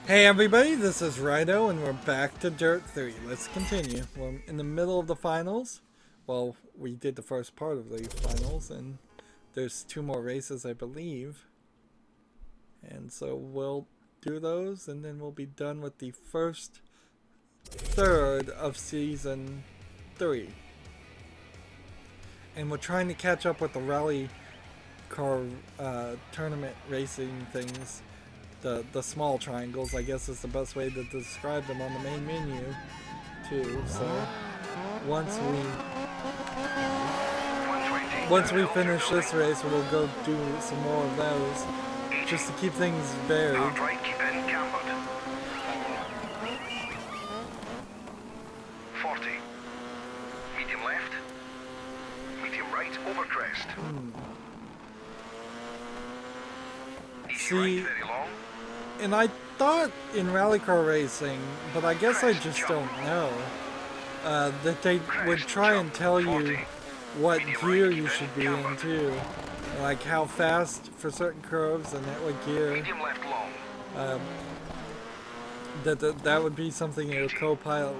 Hey everybody, this is Rydo and we're back to Dirt 3. Let's continue. We're in the middle of the finals. Well, we did the first part of the finals and there's 2 more races I believe. And so we'll do those and then we'll be done with the first third of season 3. And we're trying to catch up with the rally car tournament racing things. The small triangles, I guess, is the best way to describe them on the main menu, too. So once we finish this race, we'll go do some more of those, just to keep things varied. 40. Medium left. Medium right over crest. See, and I thought in rally car racing, but I guess I just don't know, that they would try and tell you what gear you should be in too, like how fast for certain curves and at what gear. That would be something your co-pilot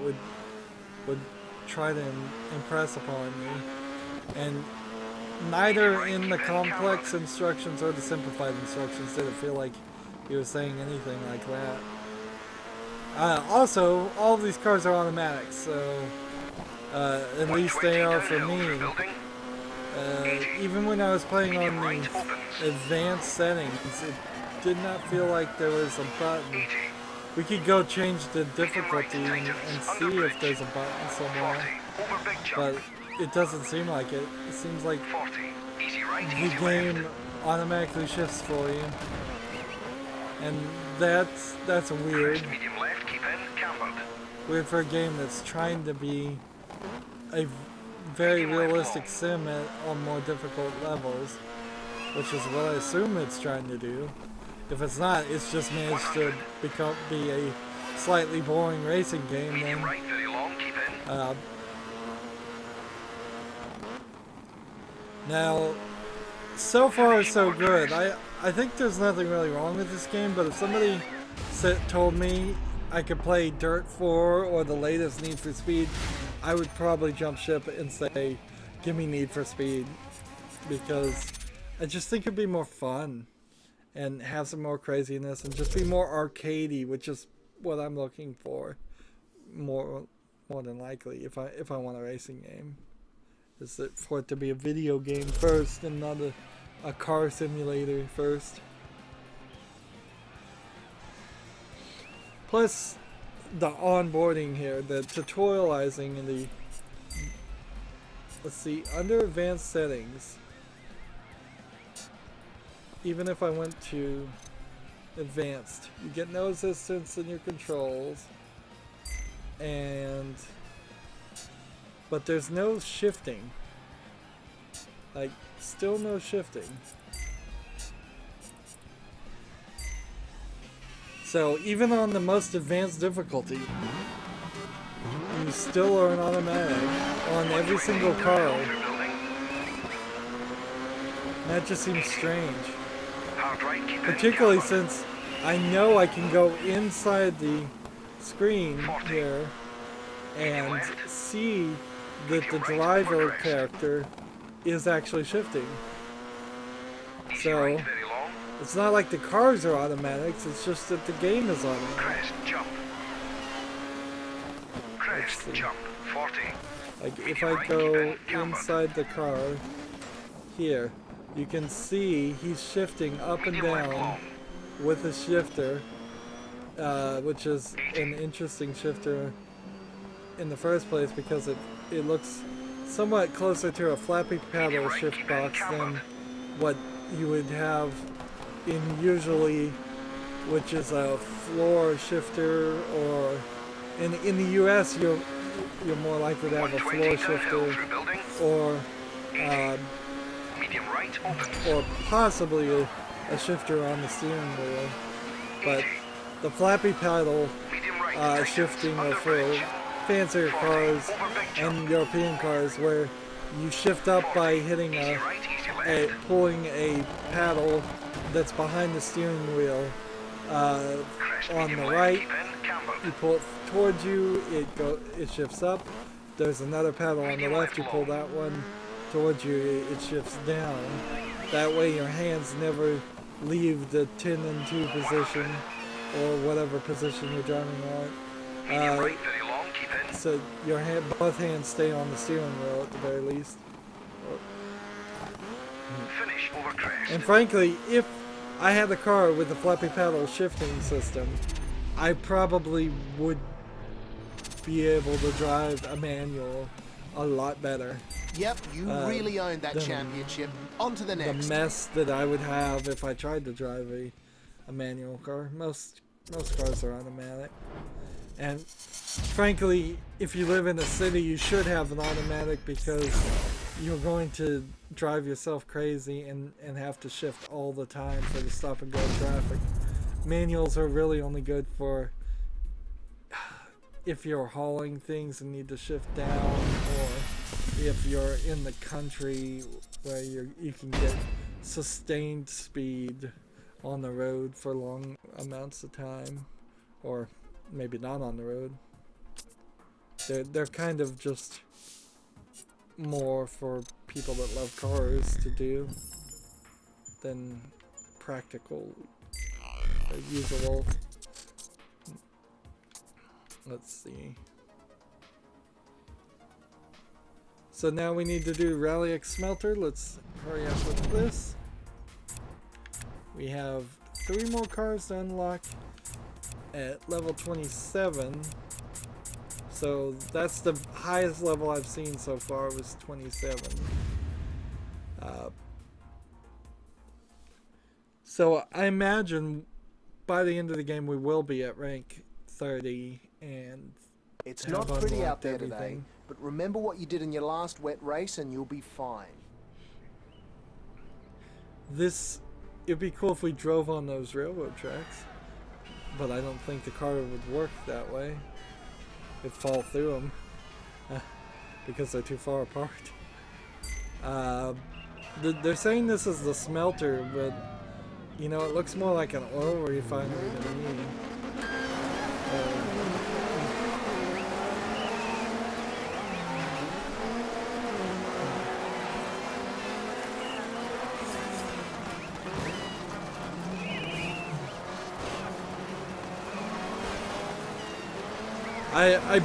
would try to impress upon you, and neither in the complex instructions or the simplified instructions did it feel like he was saying anything like that. Also, all of these cars are automatics, so at least they are for me. Even when I was playing on the advanced settings, it did not feel like there was a button. We could go change the difficulty and see if there's a button somewhere, but it doesn't seem like it. It seems like the game automatically shifts for you. And that's weird. Weird for a game that's trying to be a very realistic sim on more difficult levels, which is what I assume it's trying to do. If it's not, it's just managed to be a slightly boring racing game then. Now, so far so good. I think there's nothing really wrong with this game, but if somebody told me I could play Dirt 4 or the latest Need for Speed, I would probably jump ship and say, give me Need for Speed, because I just think it'd be more fun and have some more craziness and just be more arcadey, which is what I'm looking for more than likely if I want a racing game. Is it for it to be a video game first and not a car simulator first. Plus the onboarding here, the tutorializing and the, let's see, under advanced settings, even if I went to advanced, you get no assistance in your controls, but there's no shifting. Like, still no shifting. So even on the most advanced difficulty, you still are an automatic on every single car. That just seems strange. Particularly since I know I can go inside the screen here and see that the driver character is actually shifting. So it's not like the cars are automatics, it's just that the game is automatic. Crest jump. 40. Like if I go inside the car here, you can see he's shifting up and down with a shifter, which is an interesting shifter in the first place because it looks somewhat closer to a flappy paddle shift box than what you would have in usually, which is a floor shifter, or in the US you're more likely to have a floor shifter or possibly a shifter on the steering wheel, but the flappy paddle shifting are for fancier cars and European cars where you shift up by hitting pulling a paddle that's behind the steering wheel on the right, you pull it towards you, it shifts up. There's another pedal on the left, you pull that one towards you, it shifts down. That way your hands never leave the 10 and 2 position or whatever position you're driving on. So your both hands stay on the steering wheel at the very least. Finish over crest. And frankly, if I had a car with a flappy paddle shifting system, I probably would be able to drive a manual a lot better. Yep, you really owned that championship. On to the next. The mess that I would have if I tried to drive a manual car. Most cars are automatic. And frankly, if you live in a city, you should have an automatic because you're going to drive yourself crazy and have to shift all the time for the stop and go traffic. Manuals are really only good for if you're hauling things and need to shift down, or if you're in the country where you can get sustained speed on the road for long amounts of time, or maybe not on the road. They're kind of just more for people that love cars to do than practical or usable. Let's see. So now we need to do Rally X Smelter. Let's hurry up with this. We have 3 more cars to unlock at level 27. So that's the highest level I've seen so far, was 27. So I imagine by the end of the game we will be at rank 30 and it's not pretty out there today, but remember what you did in your last wet race and you'll be fine. It'd be cool if we drove on those railroad tracks, but I don't think the car would work that way. It'd fall through them because they're too far apart. They're saying this is the smelter, but you know, it looks more like an oil refinery to me. I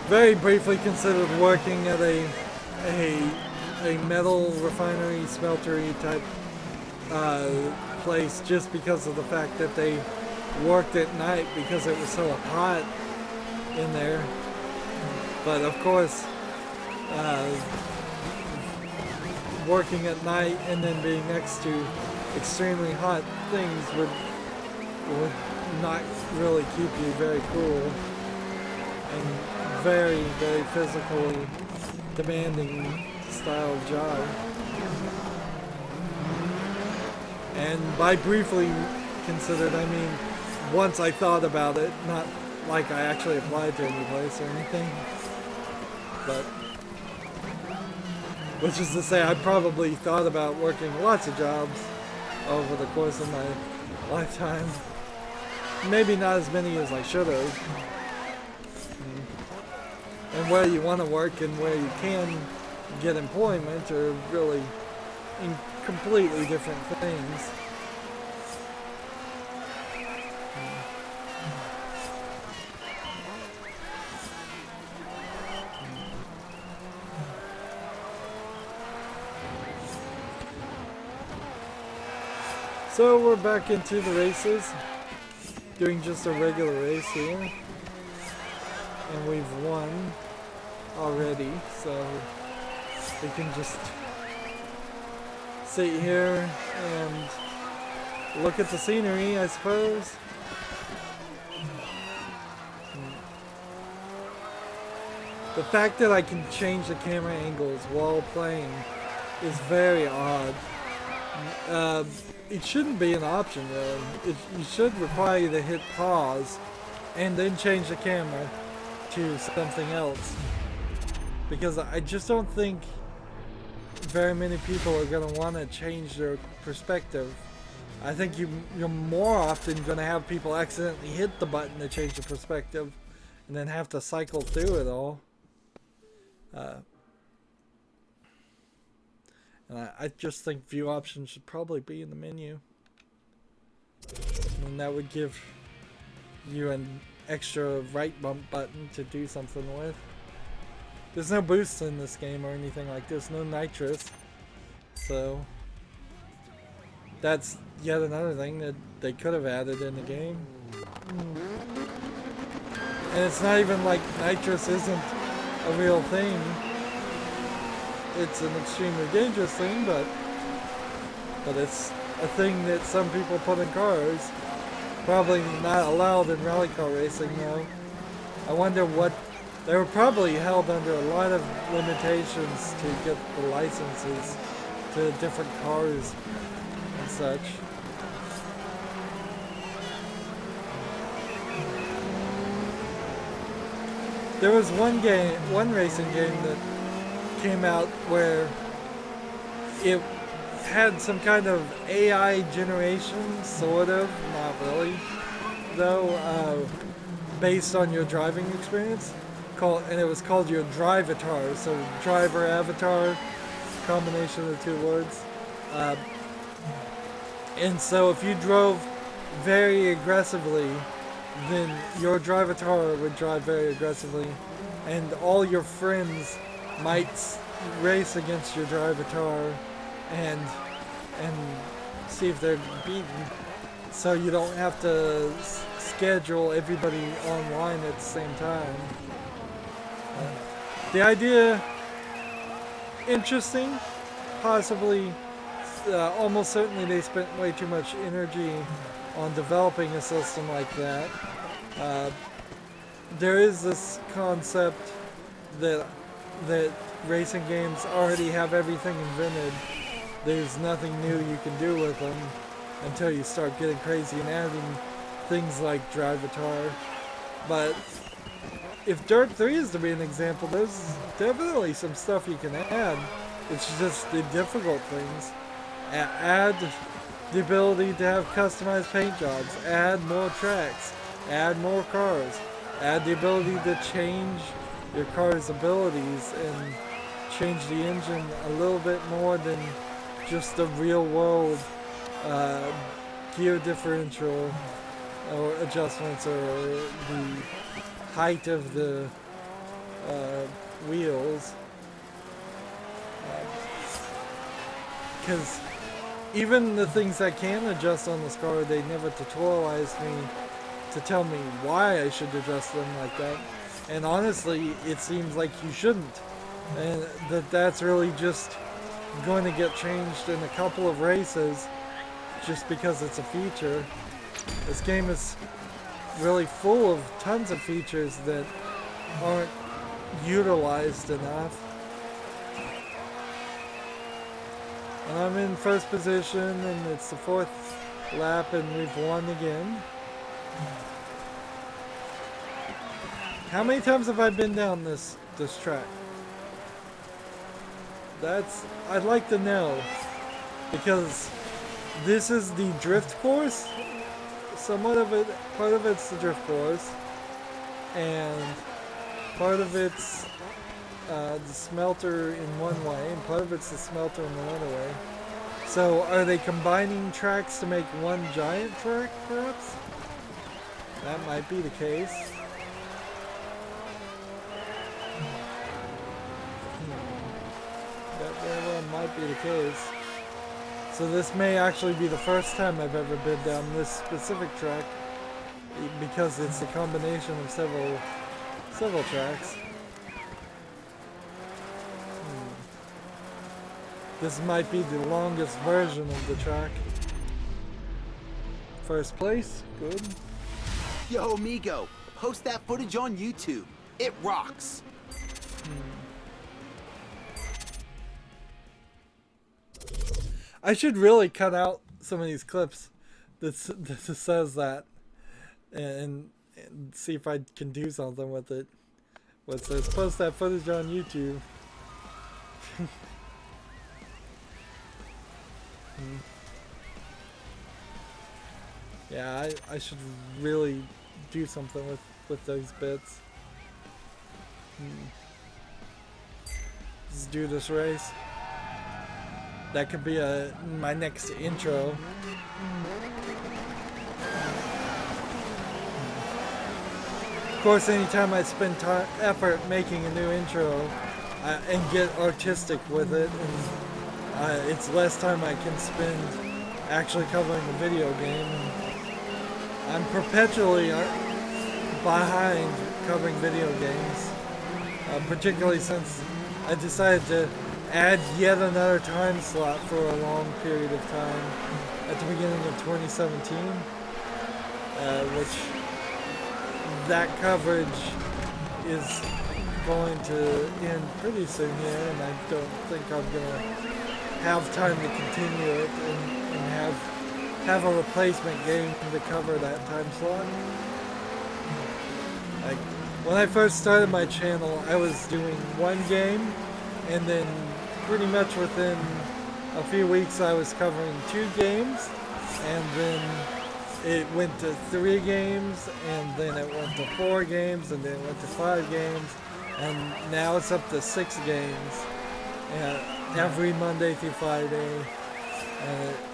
very briefly considered working at a metal refinery, smeltery type place, just because of the fact that they worked at night because it was so hot in there. But of course, working at night and then being next to extremely hot things would not really keep you very cool, and very physically demanding style of job. And by briefly considered, I mean once I thought about it, not like I actually applied to any place or anything. But which is to say, I probably thought about working lots of jobs over the course of my lifetime. Maybe not as many as I should have. And where you want to work and where you can get employment are really in completely different things. So we're back into the races, doing just a regular race here, and we've won already, so we can just sit here and look at the scenery, I suppose. The fact that I can change the camera angles while playing is very odd. It shouldn't be an option really. You should require you to hit pause and then change the camera to something else. Because I just don't think very many people are going to want to change their perspective I think you're more often going to have people accidentally hit the button to change the perspective and then have to cycle through it all. And I just think view options should probably be in the menu. And that would give you an extra right bump button to do something with. There's no boosts in this game or anything like this, no nitrous. So that's yet another thing that they could have added in the game. And it's not even like nitrous isn't a real thing. It's an extremely dangerous thing, but it's a thing that some people put in cars. Probably not allowed in rally car racing though. I wonder what... They were probably held under a lot of limitations to get the licenses to different cars and such. There was one racing game that came out where it had some kind of AI generation, sort of, not really, though, based on your driving experience. And it was called your Drivatar, so driver avatar, combination of the two words. And so if you drove very aggressively, then your Drivatar would drive very aggressively, and all your friends might race against your Drivatar and see if they're beaten. So you don't have to schedule everybody online at the same time. The idea, interesting, possibly, almost certainly they spent way too much energy on developing a system like that. There is this concept that racing games already have everything invented. There's nothing new you can do with them until you start getting crazy and adding things like Drivatar. But if Dirt 3 is to be an example, there's definitely some stuff you can add. It's just the difficult things. Add the ability to have customized paint jobs, add more tracks, add more cars, add the ability to change your car's abilities and change the engine a little bit more than just the real world gear differential or adjustments or the height of the wheels. Because even the things I can adjust on this car, they never tutorialized me to tell me why I should adjust them like that. And honestly, it seems like you shouldn't. And that's really just going to get changed in a couple of races just because it's a feature. This game is really full of tons of features that aren't utilized enough. And I'm in first position, and it's the 4th lap, and we've won again. How many times have I been down this track? I'd like to know, because this is the drift course. Somewhat of it, part of it's the drift course, and part of it's the smelter in one way, and part of it's the smelter in another way. So are they combining tracks to make one giant track, perhaps? That might be the case. That very well might be the case. So this may actually be the first time I've ever been down this specific track, because it's a combination of several tracks. This might be the longest version of the track. First place, good. Yo, amigo, post that footage on YouTube. It rocks. I should really cut out some of these clips that says that, and see if I can do something with it. What says post that footage on YouTube. Yeah, I should really do something with those bits. Let's do this race. That could be my next intro. Of course, anytime I spend effort making a new intro and get artistic with it, and it's less time I can spend actually covering the video game. I'm perpetually behind covering video games, particularly since I decided to add yet another time slot for a long period of time at the beginning of 2017, which that coverage is going to end pretty soon here, and I don't think I'm going to have time to continue it and have a replacement game to cover that time slot. Like, when I first started my channel, I was doing one game, and then pretty much within a few weeks I was covering 2 games, and then it went to 3 games, and then it went to 4 games, and then it went to 5 games, and now it's up to 6 games every Monday through Friday.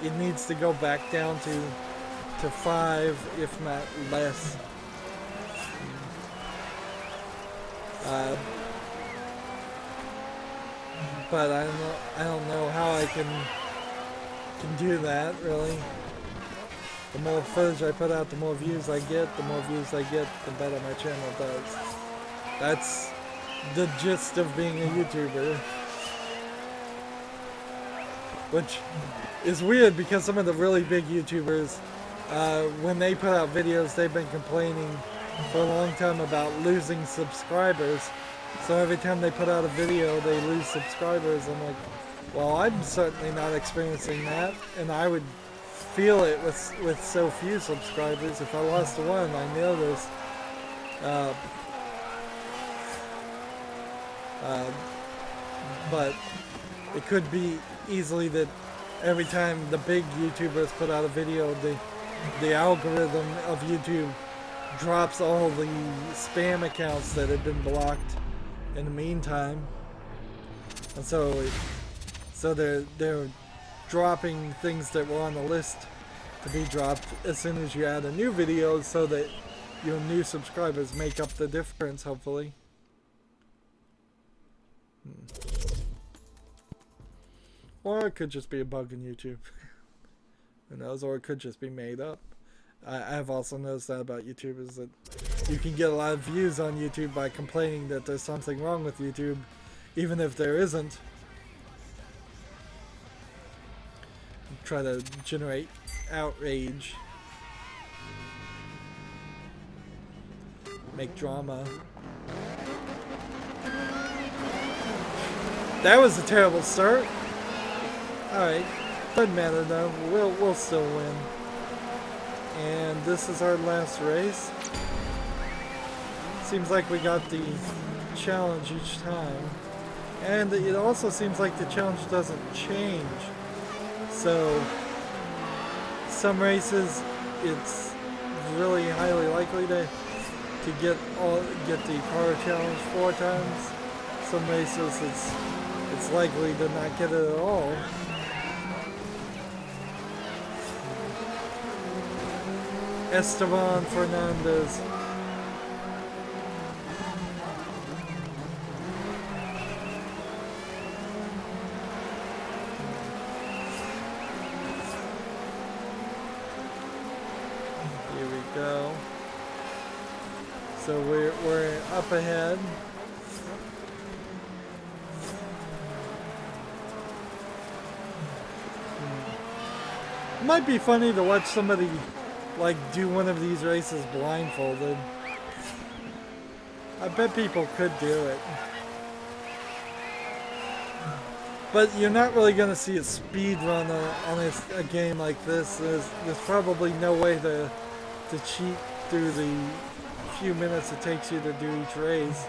It needs to go back down to 5, if not less. But I don't know how I can do that, really. The more footage I put out, the more views I get. The more views I get, the better my channel does. That's the gist of being a YouTuber. Which is weird because some of the really big YouTubers, when they put out videos, they've been complaining for a long time about losing subscribers. So every time they put out a video, they lose subscribers. I'm like, well, I'm certainly not experiencing that, and I would feel it with so few subscribers. If I lost one, I know this. But it could be easily that every time the big YouTubers put out a video, the algorithm of YouTube drops all the spam accounts that had been blocked in the meantime, and so they're dropping things that were on the list to be dropped as soon as you add a new video, so that your new subscribers make up the difference, hopefully. Or it could just be a bug in YouTube. Who knows? Or it could just be made up. I've also noticed that about YouTube, is that you can get a lot of views on YouTube by complaining that there's something wrong with YouTube, even if there isn't. Try to generate outrage. Make drama. That was a terrible start. Alright, doesn't matter though, we'll still win. And this is our last race. Seems like we got the challenge each time. And it also seems like the challenge doesn't change. So, some races it's really highly likely to get the car challenge 4 times. Some races it's likely to not get it at all. Esteban Fernandez. Here we go. So we're up ahead. It might be funny to watch somebody like do one of these races blindfolded. I bet people could do it. But you're not really going to see a speed run on a game like this. There's probably no way to cheat through the few minutes it takes you to do each race.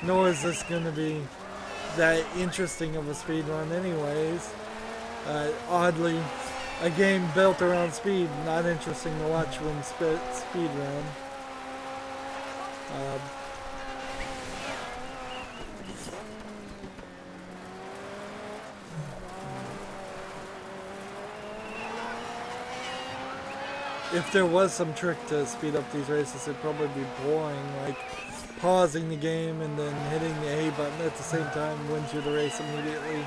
Nor is this going to be that interesting of a speed run anyways. Oddly, a game built around speed, not interesting to watch when speed run. If there was some trick to speed up these races, it'd probably be boring, like pausing the game and then hitting the A button at the same time wins you the race immediately.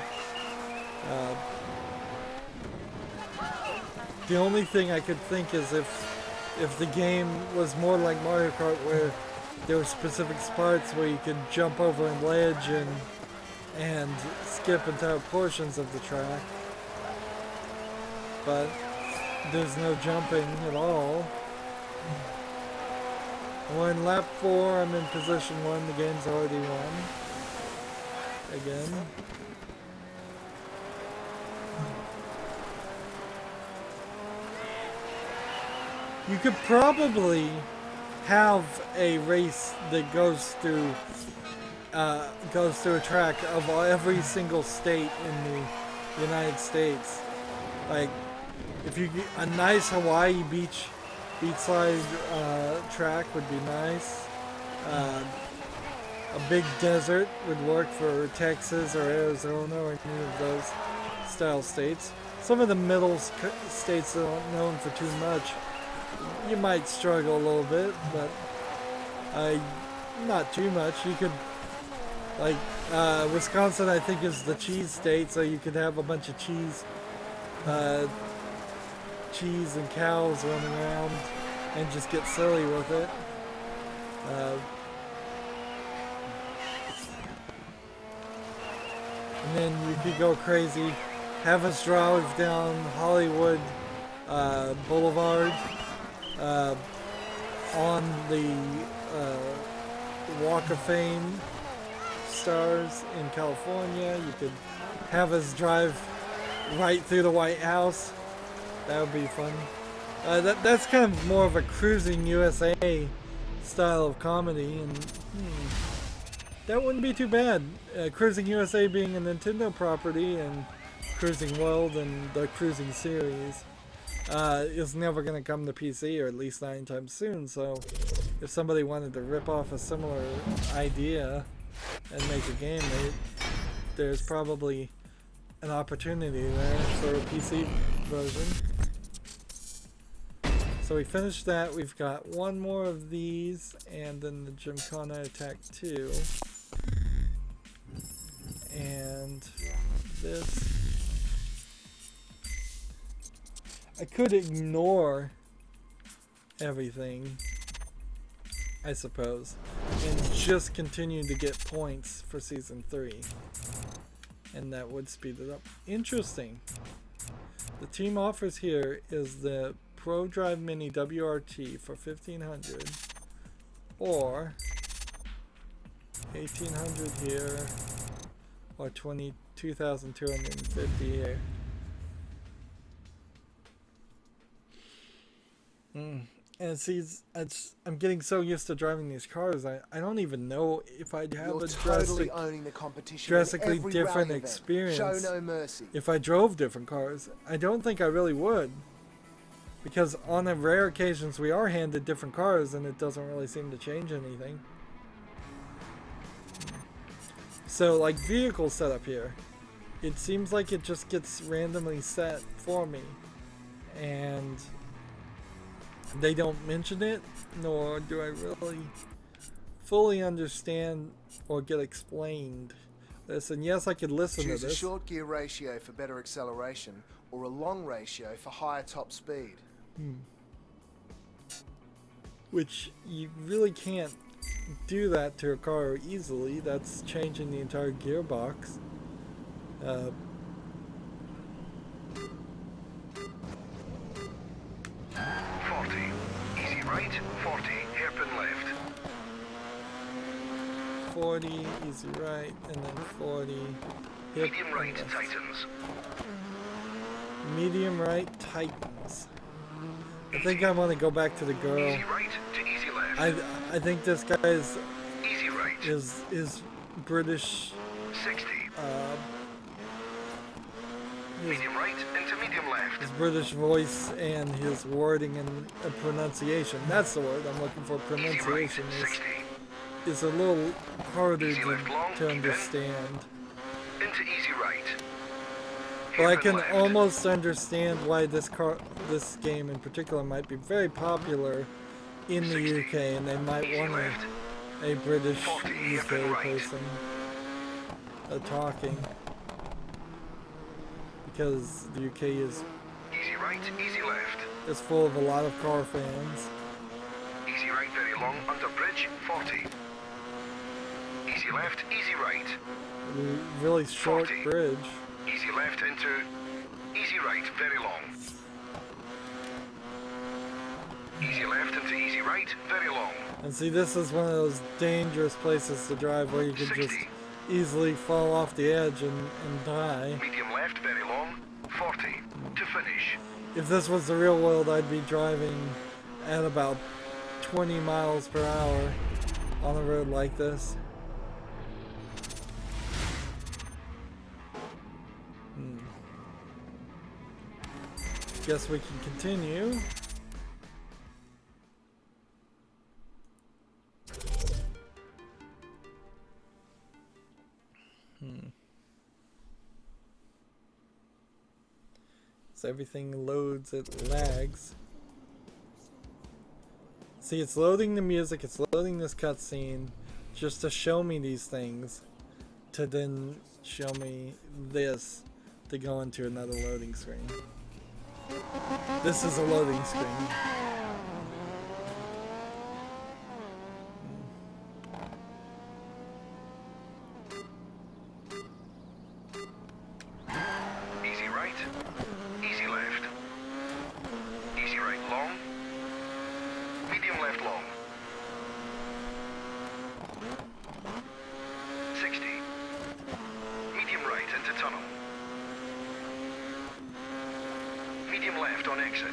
The only thing I could think is if the game was more like Mario Kart, where there were specific spots where you could jump over a ledge and skip entire portions of the track, but there's no jumping at all. We're in lap 4, I'm in position 1, the game's already won. Again. You could probably have a race that goes through a track of every single state in the United States. Like, if you get a nice Hawaii beach slide track would be nice. A big desert would work for Texas or Arizona or any of those style states. Some of the middle states that aren't known for too much, you might struggle a little bit, but not too much. You could, like, Wisconsin I think is the cheese state, so you could have a bunch of cheese and cows running around and just get silly with it. And then you could go crazy, have us drive down Hollywood Boulevard on the Walk of Fame stars in California. You could have us drive right through the White House. That would be fun. That's kind of more of a Cruising USA style of comedy, and that wouldn't be too bad. Cruising USA being a Nintendo property, and Cruising World and the Cruising series is never going to come to PC, or at least not anytime soon. So if somebody wanted to rip off a similar idea and make a game, there's probably an opportunity there for a PC version. So we finished that. We've got one more of these, and then the Gymkhana Attack 2. And this. I could ignore everything, I suppose, and just continue to get points for Season 3. And that would speed it up. Interesting. The team offers here is the Pro Drive Mini WRT for $1,500, or $1,800 here, or $22,250 here. And see, I'm getting so used to driving these cars, I don't even know if I'd have a drastically different experience. Show no mercy. If I drove different cars. I don't think I really would. Because on the rare occasions we are handed different cars, and it doesn't really seem to change anything. So, like, vehicle setup here, it seems like it just gets randomly set for me, and they don't mention it, nor do I really fully understand or get explained this. And yes, I could listen to this. Choose a short gear ratio for better acceleration, or a long ratio for higher top speed. Which you really can't do that to a car easily. That's changing the entire gearbox. 40, easy right, 40, hairpin left. 40, easy right, and then 40. Medium right, tightens. Medium right, tightens. I think I want to go back to the girl. Easy right to easy left. I think this guy is Easy right. is British. 60. Medium right into medium left. his British voice and his wording and pronunciation. That's the word I'm looking for. Easy right, Pronunciation 60. is a little harder Easy left long, to keep in. understand. Into easy right. But I Hairpin can left. almost understand why this game in particular might be very popular in the 60. UK, and they might Easy want left. a British 40, UK hairpin right. person talking, because the UK is Easy right, easy left. full of a lot of car fans. Easy right very long under bridge, 40. Easy left, easy right. Really short 40. bridge. Easy left into easy right, very long. Easy left into easy right, very long. And see, this is one of those dangerous places to drive where you can 60. just easily fall off the edge and die. Medium left, very long, 40. To finish. If this was the real world, I'd be driving at about 20 miles per hour on a road like this. Guess we can continue. So everything loads, it lags. See, it's loading the music, it's loading this cutscene just to show me these things, to then show me this to go into another loading screen. This is a loading screen. Easy right, easy left. Easy right long. Medium left long. 60. Medium right into tunnel. Medium left on exit.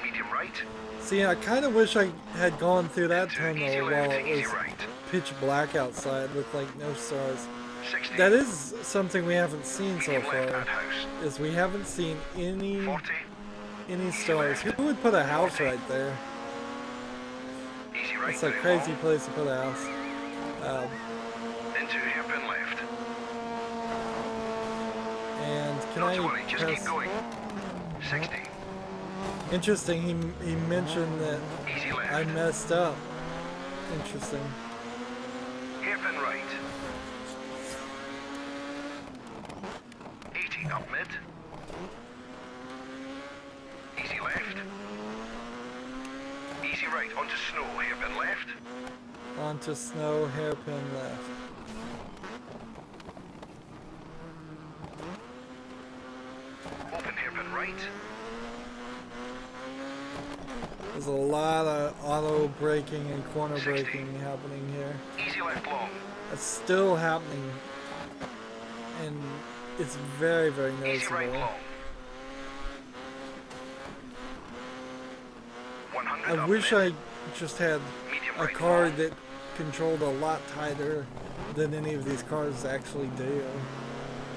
Medium right. See, I kind of wish I had gone through that Into tunnel easy left, while it easy was right. pitch black outside with like no stars. 60. That is something we haven't seen so Medium left far, at house. is we haven't seen any 40. stars. Who would put a house right there? Easy right. It's a very crazy long. place to put a house. Into hairpin left. And can Not I to worry, just press? keep going. 60. Interesting. He mentioned that Easy left. I messed up. Interesting. Hairpin right. 80 up mid. Easy left. Easy right onto snow, hairpin left. Onto snow, hairpin left. Open hairpin right. There's a lot of auto braking and corner 60. braking happening here. Easy left long. It's still happening, and it's very, very Easy right noticeable. long. 100 I up wish mid. I just had Medium a right car long. that controlled a lot tighter than any of these cars actually do.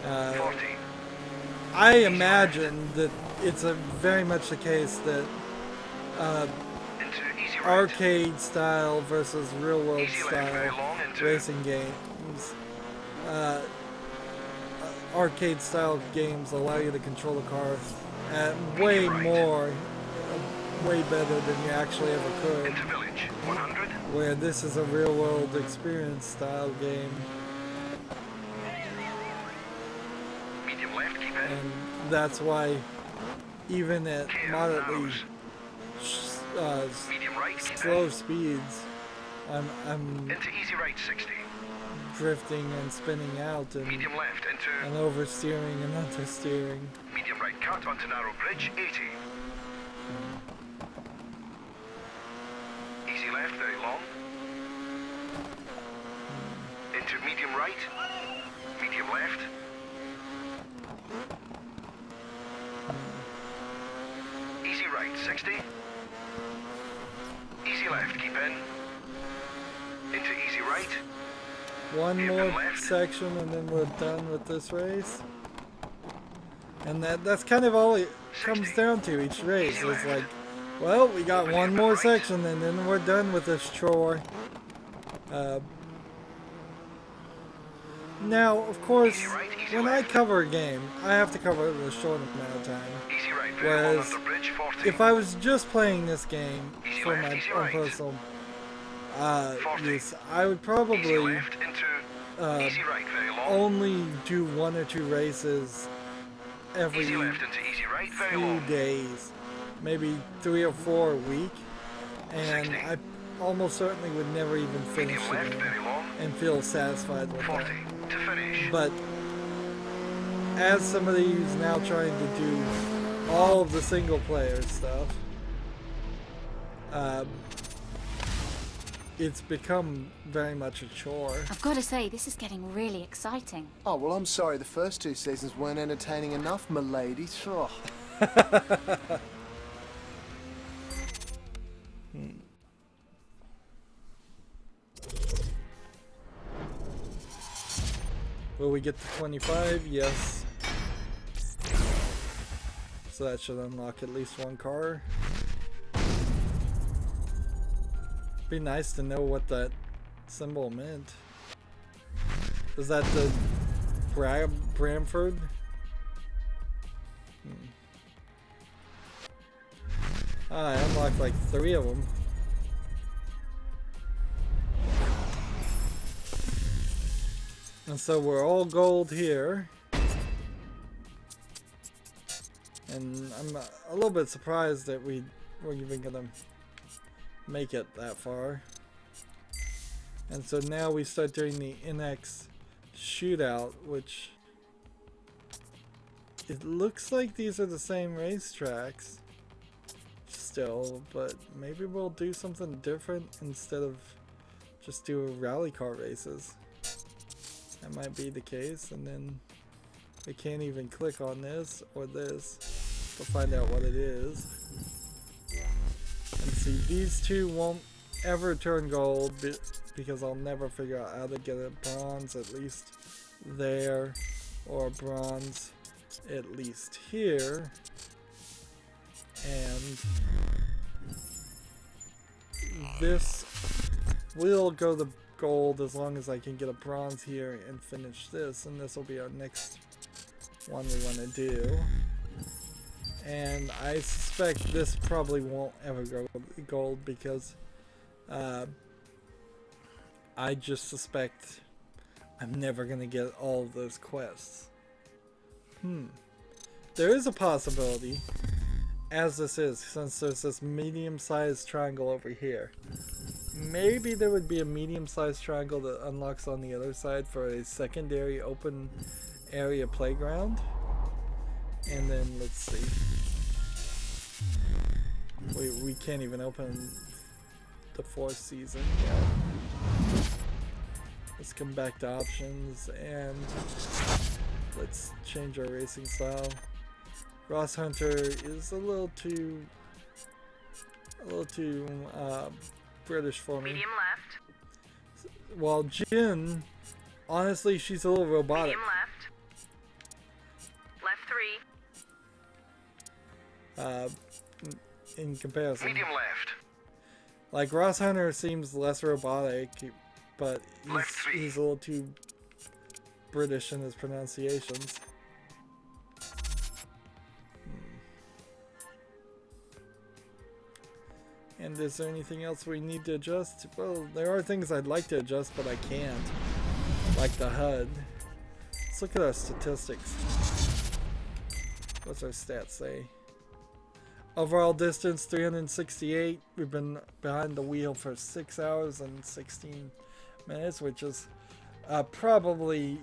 40. I imagine that it's a very much the case that Into easy right. arcade style versus real world Easy left very style long into racing games. Arcade style games allow you to control the car at way right. more, way better than you actually ever could. into village. 100. Where this is a real world experience style game, Medium left, keep in. and that's why even at Care, moderately narrows. Medium right, keep slow in. speeds, I'm Into easy right, 60. drifting and spinning out and Medium left into oversteering and understeering. medium right cut onto narrow bridge, 80. Easy left, very long. Into medium right. Medium left. Easy right, 60. Easy left, keep in. Into easy right. One Keep more it left. section and then we're done with this race. And that's kind of all it comes down to each race. It's like, well, we got one more section and then we're done with this chore. Now, of course, when I cover a game, I have to cover it in a short amount of time. Whereas, if I was just playing this game for my own personal use, I would probably only do 1 or 2 races every few days, maybe 3 or 4 a week, and I almost certainly would never even finish the game and feel satisfied with that. But as somebody who's now trying to do all of the single player stuff, it's become very much a chore. I've got to say, this is getting really exciting. Oh, well, I'm sorry the first 2 seasons weren't entertaining enough, m'lady. Oh. Will we get to 25? Yes. So that should unlock at least 1 car. Be nice to know what that symbol meant. Is that the Bramford? I unlocked like 3 of them. And so we're all gold here. And I'm a little bit surprised that we're even gonna make it that far. And so now we start doing the NX shootout, which it looks like these are the same racetracks still, but maybe we'll do something different instead of just do rally car races. That might be the case, and then we can't even click on this or this to find out what it is. And see, these 2 won't ever turn gold because I'll never figure out how to get a bronze at least there, or a bronze at least here. And this will go to gold as long as I can get a bronze here and finish this, and this will be our next one we want to do. And I suspect this probably won't ever go gold because I just suspect I'm never gonna get all of those quests. There is a possibility, as this is, since there's this medium-sized triangle over here. Maybe there would be a medium-sized triangle that unlocks on the other side for a secondary open area playground. And then let's see. We can't even open the 4th season yet. Let's come back to options and let's change our racing style. Ross Hunter is a little too British for me. Medium left. While Jin, honestly, she's a little robotic. Medium left. Left 3. In comparison. Medium left. Like, Ross Hunter seems less robotic, but he's a little too British in his pronunciations. And is there anything else we need to adjust? Well, there are things I'd like to adjust, but I can't. Like the HUD. Let's look at our statistics. What's our stats say? Overall distance 368. We've been behind the wheel for 6 hours and 16 minutes, which is probably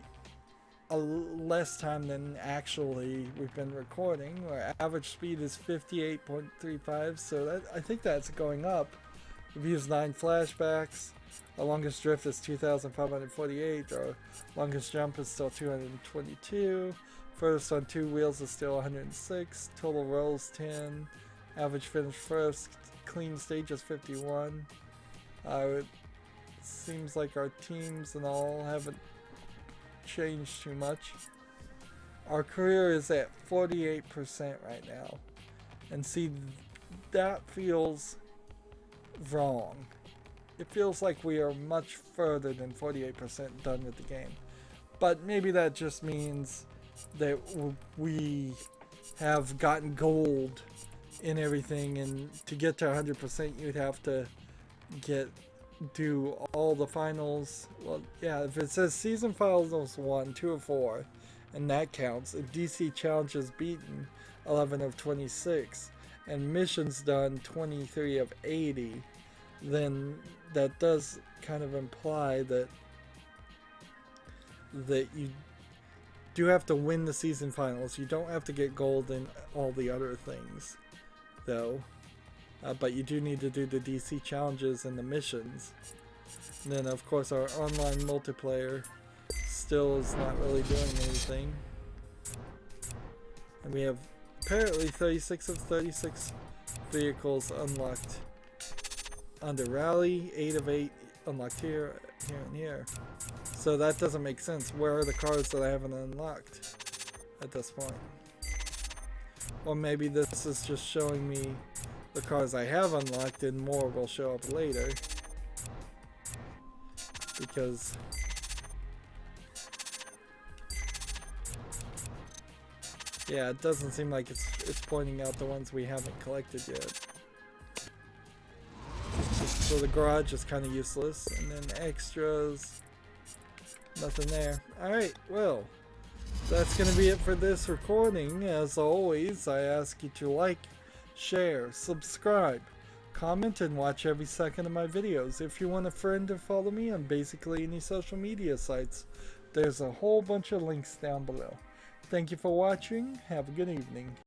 a less time than actually we've been recording. Our average speed is 58.35, so that, I think that's going up. We've used 9 flashbacks. Our longest drift is 2,548. Our longest jump is still 222. Furthest on 2 wheels is still 106. Total rolls 10. Average finish first. Clean stage is 51. It seems like our teams and all haven't changed too much. Our career is at 48% right now. And see, that feels wrong. It feels like we are much further than 48% done with the game. But maybe that just means that we have gotten gold in everything, and to get to 100% you'd have to do all the finals. Well, yeah, if it says season finals 1, 2, or 4, and that counts, if DC challenges beaten 11 of 26, and missions done 23 of 80, then that does kind of imply that you do have to win the season finals. You don't have to get gold in all the other things, though. But you do need to do the DC challenges and the missions. And then, of course, our online multiplayer still is not really doing anything. And we have apparently 36 of 36 vehicles unlocked under Rally, 8 of 8 unlocked here, and here. So that doesn't make sense. Where are the cars that I haven't unlocked at this point? Or maybe this is just showing me the cars I have unlocked, and more will show up later. Because yeah, it doesn't seem like it's pointing out the ones we haven't collected yet. So the garage is kind of useless, and then extras, nothing there. Alright, well, that's going to be it for this recording. As always, I ask you to like, share, subscribe, comment, and watch every second of my videos. If you want a friend to follow me on basically any social media sites, there's a whole bunch of links down below. Thank you for watching. Have a good evening.